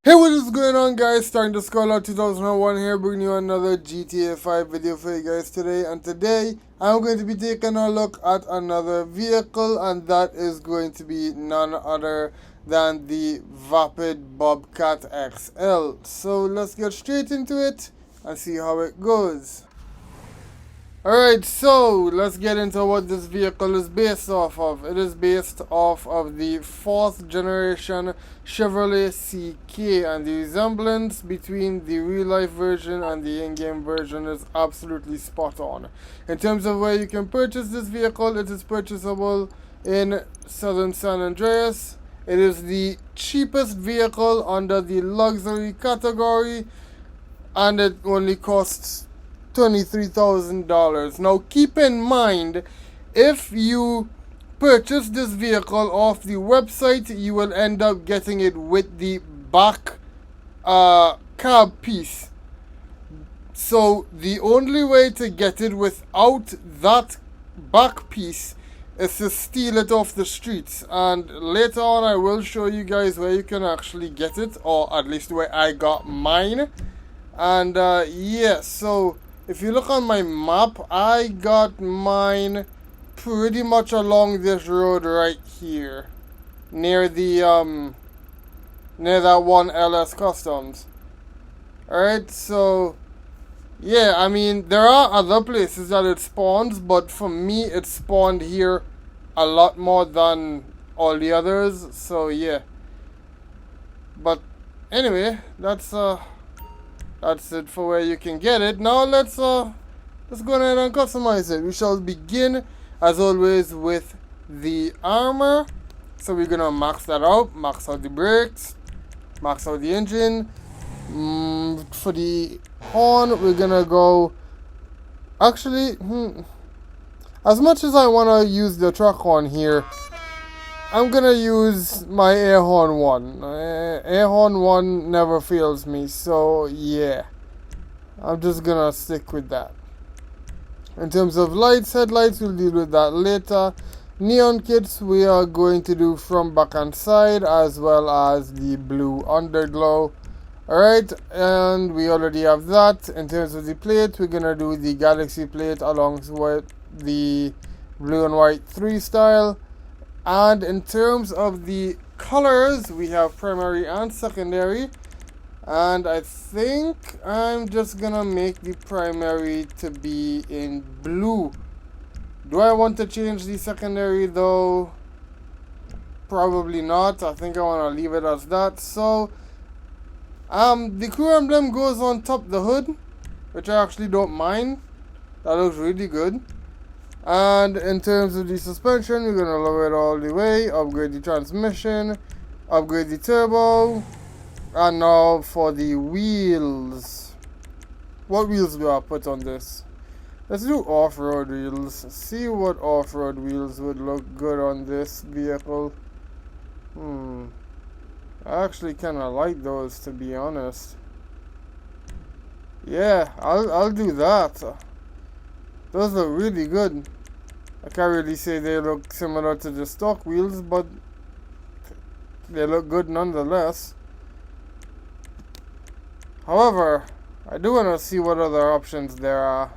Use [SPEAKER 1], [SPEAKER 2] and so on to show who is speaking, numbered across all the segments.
[SPEAKER 1] Hey, what is going on, guys? Starting to scroll out 2001 here, bringing you another GTA 5 video for you guys today. And today, I'm going to be taking a look at another vehicle, and that is going to be none other than the Vapid Bobcat XL. So let's get straight into it and see how it goes. Alright, so let's get into what this vehicle is based off of. It is based off of the 4th generation Chevrolet CK, and the resemblance between the real life version and the in-game version is absolutely spot on. In terms of where you can purchase this vehicle, it is purchasable in Southern San Andreas. It is the cheapest vehicle under the luxury category, and it only costs $23,000. Now keep in mind, if you purchase this vehicle off the website, you will end up getting it with the back cab piece. So the only way to get it without that back piece is to steal it off the streets, and later on I will show you guys where you can actually get it, or at least where I got mine. And yeah, so if you look on my map, I got mine pretty much along this road right here, near the near that one LS Customs. Alright, so yeah, I mean, there are other places that it spawns, but for me it spawned here a lot more than all the others, so yeah. But anyway, that's it for where you can get it. Now let's go ahead and customize it. We shall begin, as always, with the armor. So we're gonna max that out, max out the brakes, max out the engine. For the horn, we're gonna go. Actually, as much as I wanna use the truck horn here, I'm gonna use my air horn 1. Air horn 1 never fails me, so yeah. I'm just gonna stick with that. In terms of lights, headlights, we'll deal with that later. Neon kits we are going to do from back and side, as well as the blue underglow. Alright, and we already have that. In terms of the plate, we're gonna do the Galaxy plate along with the blue and white 3 style. And in terms of the colors, we have primary and secondary. And I think I'm just gonna make the primary to be in blue. Do I want to change the secondary though? Probably not. I think I want to leave it as that. So the crew emblem goes on top of the hood, which I actually don't mind. That looks really good. And in terms of the suspension, we're going to lower it all the way, upgrade the transmission, upgrade the turbo. And now for the wheels. What wheels do I put on this? Let's do off-road wheels. See what off-road wheels would look good on this vehicle. I actually kind of like those, to be honest. Yeah, I'll do that. Those look really good. I can't really say they look similar to the stock wheels, but they look good nonetheless. However, I do want to see what other options there are.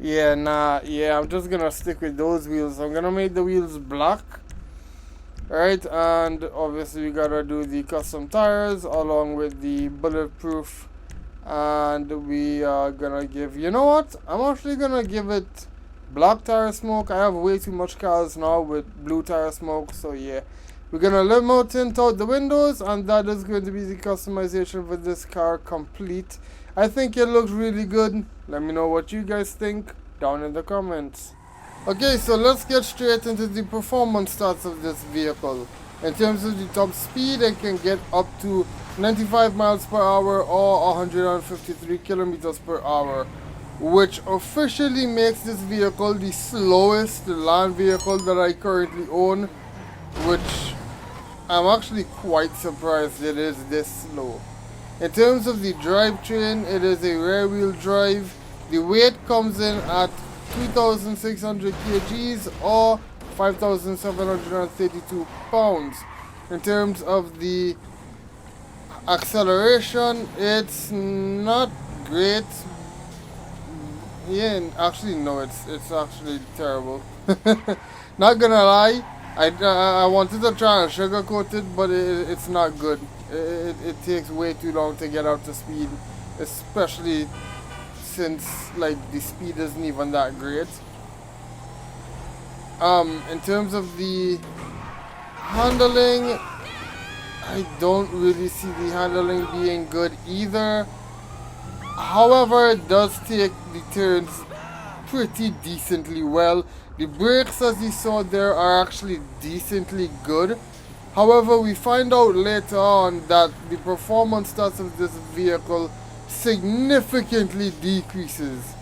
[SPEAKER 1] Yeah, I'm just gonna stick with those wheels. I'm gonna make the wheels black. Alright, and obviously we gotta do the custom tires along with the bulletproof. And we are gonna give, you know what? I'm actually gonna give it black tire smoke. I have way too much cars now with blue tire smoke, so yeah. We're gonna limo tint out the windows, and that is going to be the customization for this car complete. I think it looks really good. Let me know what you guys think down in the comments. Okay, so let's get straight into the performance stats of this vehicle. In terms of the top speed, it can get up to 95 miles per hour or 153 kilometers per hour, which officially makes this vehicle the slowest land vehicle that I currently own, which I'm actually quite surprised it is this slow. In terms of the drivetrain, it is a rear wheel drive. The weight comes in at 3,600 kgs or 5,732 pounds. In terms of the Acceleration, it's not great. Yeah, actually no, it's actually terrible. Not gonna lie, I wanted to try and sugarcoat it, but it's not good. It takes way too long to get up to speed, especially since like the speed isn't even that great. In terms of the handling, I don't really see the handling being good either. However, it does take the turns pretty decently well. The brakes, as you saw there, are actually decently good. However, we find out later on that the performance stats of this vehicle significantly decreases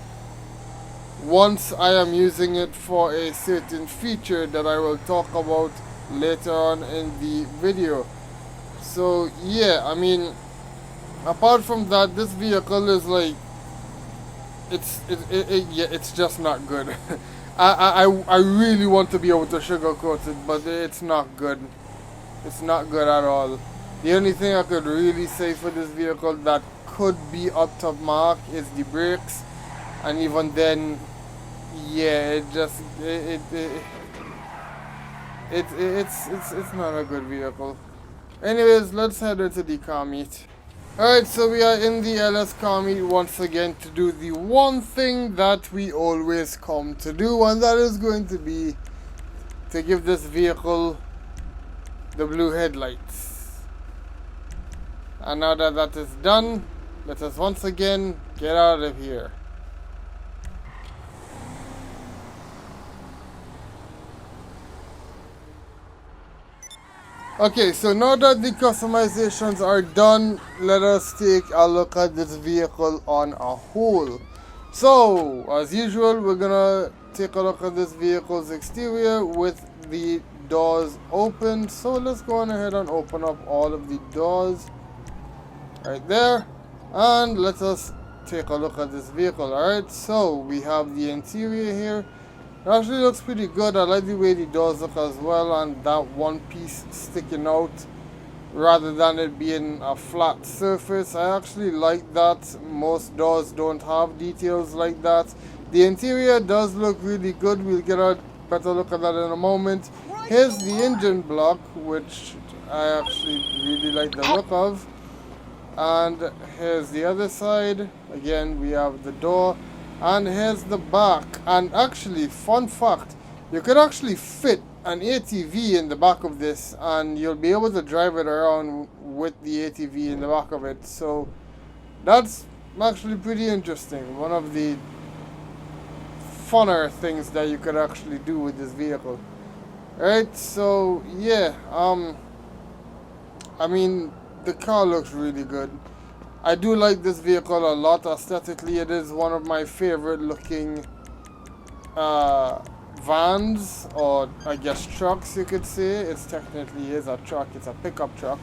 [SPEAKER 1] once I am using it for a certain feature that I will talk about later on in the video. So yeah, I mean, apart from that, this vehicle is like, it's just not good. I really want to be able to sugarcoat it, but it's not good. It's not good at all. The only thing I could really say for this vehicle that could be up to mark is the brakes, and even then, yeah, it's not a good vehicle. Anyways, let's head into the car meet. Alright, so we are in the LS car meet once again to do the one thing that we always come to do, and that is going to be to give this vehicle the blue headlights. And now that that is done, let us once again get out of here. Okay, so now that the customizations are done, let us take a look at this vehicle on a whole. So, as usual, we're gonna take a look at this vehicle's exterior with the doors open. So let's go on ahead and open up all of the doors right there, and let us take a look at this vehicle. Alright, so we have the interior here. It actually looks pretty good. I like the way the doors look as well, and that one piece sticking out rather than it being a flat surface. I actually like that. Most doors don't have details like that. The interior does look really good. We'll get a better look at that in a moment. Here's the engine block, which I actually really like the look of. And here's the other side. Again, we have the door. And here's the back. And actually, fun fact, you could actually fit an ATV in the back of this, and you'll be able to drive it around with the ATV in the back of it. So that's actually pretty interesting. One of the funner things that you could actually do with this vehicle. Right, so yeah, I mean, the car looks really good. I do like this vehicle a lot aesthetically. It is one of my favorite looking vans, or I guess trucks you could say. It's technically is a truck. It's a pickup truck.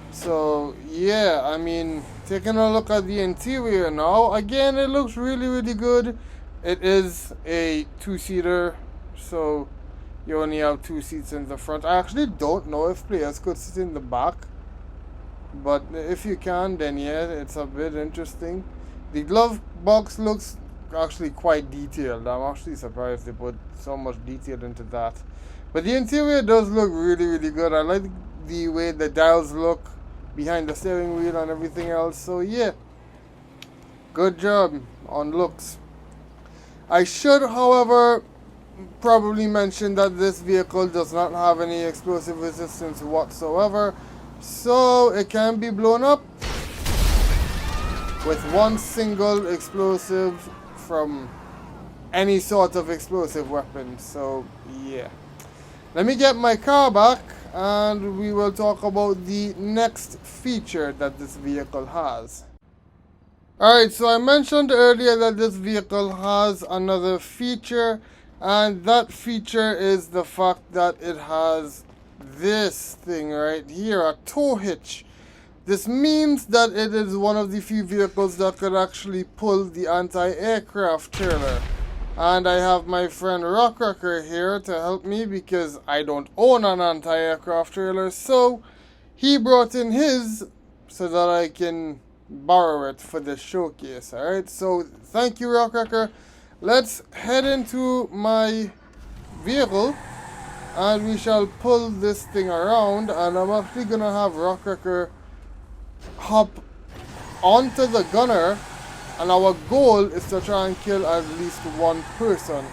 [SPEAKER 1] So yeah, I mean, taking a look at the interior now, again, it looks really, really good. It is a two-seater, so you only have 2 seats in the front. I actually don't know if players could sit in the back, but if you can, then yeah, it's a bit interesting. The glove box looks actually quite detailed. I'm actually surprised they put so much detail into that. But the interior does look really, really good. I like the way the dials look behind the steering wheel and everything else. So yeah, good job on looks. I should, however, probably mention that this vehicle does not have any explosive resistance whatsoever, so it can be blown up with one single explosive from any sort of explosive weapon. So yeah, let me get my car back and we will talk about the next feature that this vehicle has. Alright, so I mentioned earlier that this vehicle has another feature, and that feature is the fact that it has this thing right here, a tow hitch. This means that it is one of the few vehicles that could actually pull the anti-aircraft trailer. And I have my friend Rockwrecker here to help me because I don't own an anti-aircraft trailer, so he brought in his so that I can borrow it for the showcase. Alright, so thank you, Rock Wrecker. Let's head into my vehicle and we shall pull this thing around, and I'm actually gonna have Rock Wrecker hop onto the gunner, and our goal is to try and kill at least one person,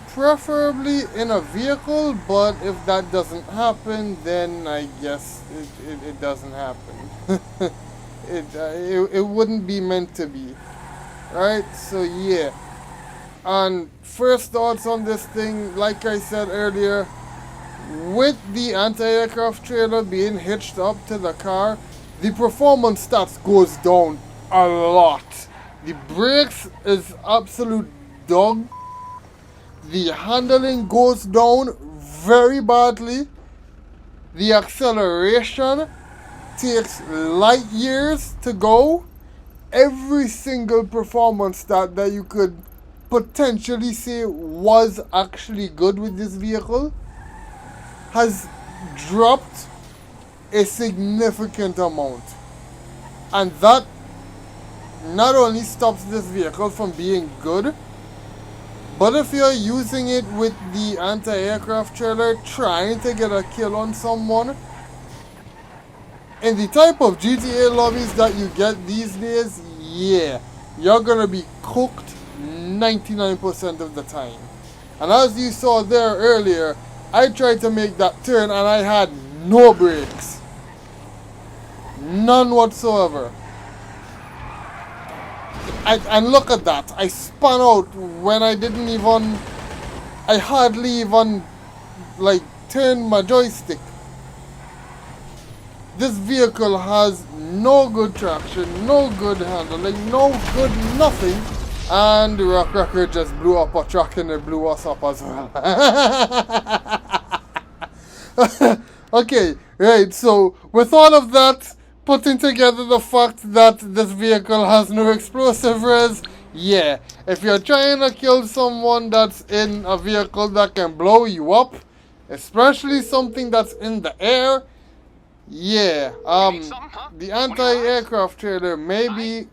[SPEAKER 1] preferably in a vehicle, but if that doesn't happen, then I guess it doesn't happen. it wouldn't be meant to be, right? So yeah. And first thoughts on this thing, like I said earlier, with the anti-aircraft trailer being hitched up to the car, the performance stats goes down a lot. The brakes is absolute dog. The handling goes down very badly. The acceleration takes light years to go. Every single performance stat that you could potentially say was actually good with this vehicle has dropped a significant amount, and that not only stops this vehicle from being good, but if you're using it with the anti-aircraft trailer trying to get a kill on someone, in the type of GTA lobbies that you get these days, yeah, you're gonna be cooked 99% of the time. And as you saw there earlier, I tried to make that turn and I had no brakes. None whatsoever. And look at that. I spun out when I hardly even, like, turned my joystick. This vehicle has no good traction, no good handling, no good nothing. And the Rock Wrecker just blew up a truck and it blew us up as well. Okay, right, so with all of that, putting together the fact that this vehicle has no explosive res, yeah, if you're trying to kill someone that's in a vehicle that can blow you up, especially something that's in the air, yeah, the anti-aircraft trailer may be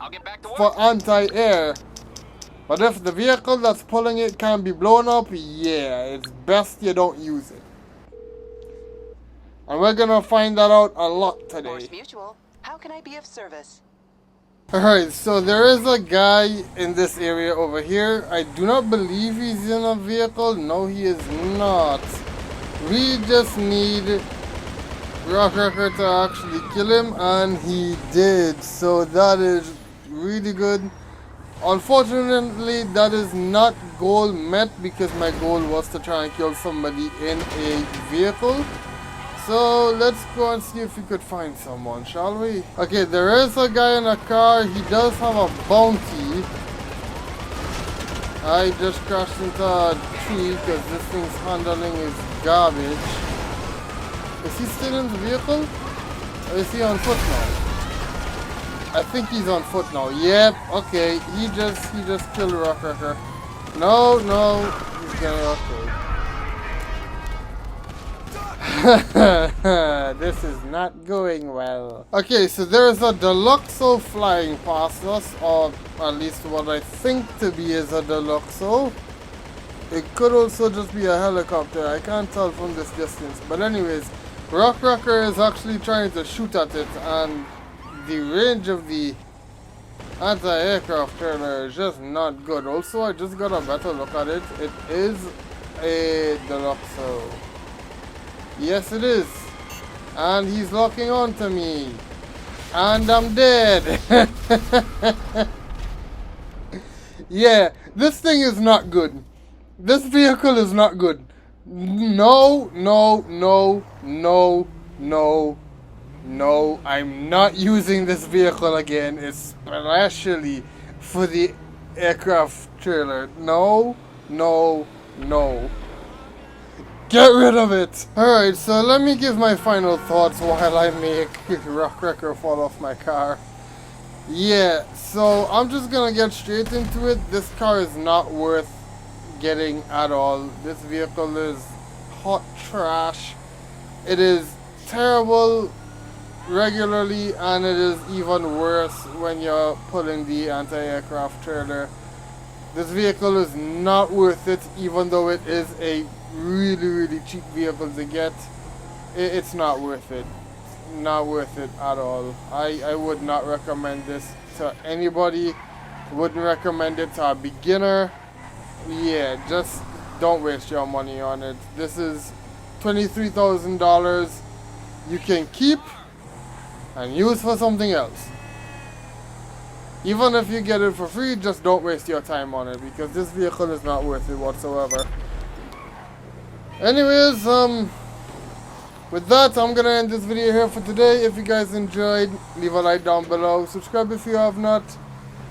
[SPEAKER 1] for anti-air, but if the vehicle that's pulling it can be blown up, yeah, it's best you don't use it. And we're gonna find that out a lot today.
[SPEAKER 2] Mutual. How can I be of service?
[SPEAKER 1] Alright, so there is a guy in this area over here. I do not believe he's in a vehicle. No, he is not. We just need Rock Wrecker to actually kill him, and he did. So that is really good. Unfortunately, that is not goal met because my goal was to try and kill somebody in a vehicle. So let's go and see if we could find someone, shall we? Okay, there is a guy in a car. He does have a bounty. I just crashed into a tree because this thing's handling is garbage. Is he still in the vehicle? Or is he on foot now? I think he's on foot now. Yep, okay. He just killed Rock Wrecker. No, he's gonna okay. This is not going well. Okay, so there's a Deluxo flying past us, or at least what I think to be is a Deluxo. It could also just be a helicopter. I can't tell from this distance. But anyways, Rock Wrecker is actually trying to shoot at it, and the range of the anti-aircraft trailer is just not good. Also, I just got a better look at it. It is a Deluxo. Yes, it is. And he's locking on to me. And I'm dead. Yeah, this thing is not good. This vehicle is not good. No. I'm not using this vehicle again, especially for the aircraft trailer. No. Get rid of it! Alright, so let me give my final thoughts while I make Rock Wrecker fall off my car. Yeah, so I'm just gonna get straight into it. This car is not worth getting at all. This vehicle is hot trash. It is terrible regularly, and it is even worse when you're pulling the anti-aircraft trailer. This vehicle is not worth it, even though it is a really cheap vehicle to get. It's not worth it. Not worth it at all. I would not recommend this to anybody. Wouldn't recommend it to a beginner. Yeah, just don't waste your money on it. This is $23,000 you can keep and use for something else. Even if you get it for free, just don't waste your time on it, because this vehicle is not worth it whatsoever. Anyways, with that, I'm gonna end this video here for today. If you guys enjoyed, leave a like down below. Subscribe if you have not.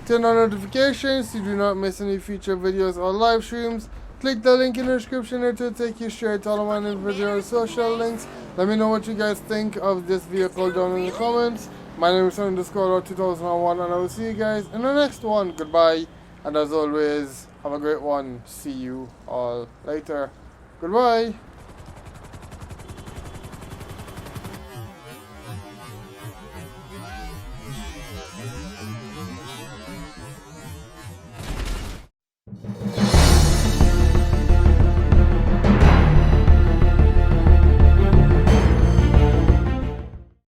[SPEAKER 1] Turn on notifications so you do not miss any future videos or live streams. Click the link in the description here to take you straight to all of my individual social links. Let me know what you guys think of this vehicle down in the comments. My name is Son_2001, and I will see you guys in the next one. Goodbye, and as always, have a great one. See you all later. Goodbye.